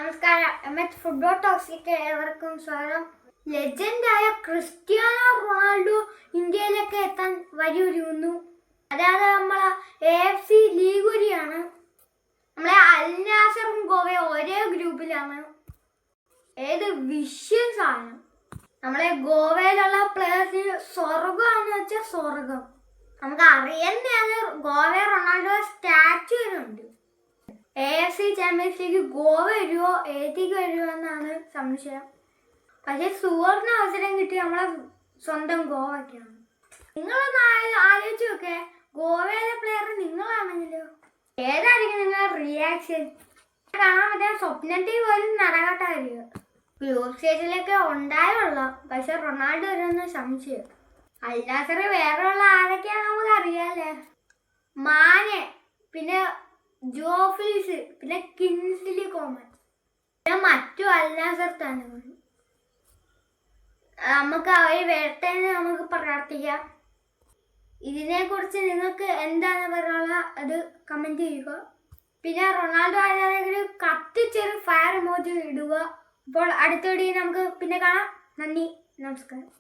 നമസ്കാരം. MH football ടോക്സിലേക്ക് ഏവർക്കും സ്വാഗതം. ലെജൻഡായ ക്രിസ്ത്യാനോ റൊണാൾഡോ ഇന്ത്യയിലേക്ക് എത്താൻ വഴിയൊരുങ്ങുന്നു. അതായത് നമ്മളെ AFC ലീഗുരിയാണ്. നമ്മളെ അൽ നാസറും ഗോവയും ഒരേ ഗ്രൂപ്പിലാണ്. ഏത് വിഷയം സാധനം. നമ്മളെ ഗോവയിലുള്ള പ്ലേയേഴ്സിന് സ്വർഗമാണെന്ന് വെച്ചാൽ സ്വർഗം. നമുക്ക് അറിയുന്നതാണ് ഗോവ റൊണാൾഡോ സ്റ്റാച്യു ഉണ്ട്. AFC ചാമ്പ്യൻസ് ലീഗ് ഗോവ വരുമോ ഏതിക്ക് വരുമോ എന്നാണ് സംശയം. പക്ഷെ സുവർണ അവസരം കിട്ടി നമ്മളെ സ്വന്തം ഗോവയ്ക്കാണ്. നിങ്ങളൊന്ന് ആലോചിച്ച് നോക്കേ, ഗോവയിലെ പ്ലെയർ നിങ്ങളാണെങ്കിലോ ഏതായിരിക്കും നിങ്ങളുടെ റിയാക്ഷൻ? കാണാൻ പറ്റാൻ സ്വപ്നത്തിൽ പോലും നടക്കാട്ടായിരിക്കും. ഗ്രൂപ്പ് സ്റ്റേജിലൊക്കെ ഉണ്ടായുള്ള പക്ഷെ റൊണാൾഡോ വരുമെന്ന് സംശയം. അൽ നാസർ വേറെ ഉള്ള ആരൊക്കെയാണ് നമുക്ക് അറിയാല്ലേ. മാനെ, പിന്നെ ജോഫീസ്, പിന്നെ കിൻസ്ലി കോമൻ, പിന്നെ മറ്റു അൽ നാസർ താരങ്ങൾ. നമുക്ക് അവർ വരട്ടെ എന്ന് നമുക്ക് പ്രാർത്ഥിക്കാം. ഇതിനെക്കുറിച്ച് നിങ്ങൾക്ക് എന്താണ് പറയാനുള്ള അത് കമൻറ്റ് ചെയ്യുക. പിന്നെ റൊണാൾഡോ ആരാധകർ കത്തിച്ചൊരു ഫയർ ഇമോജി ഇടുക. അപ്പോൾ അടുത്ത വീഡിയോ നമുക്ക് പിന്നെ കാണാം. നന്ദി, നമസ്കാരം.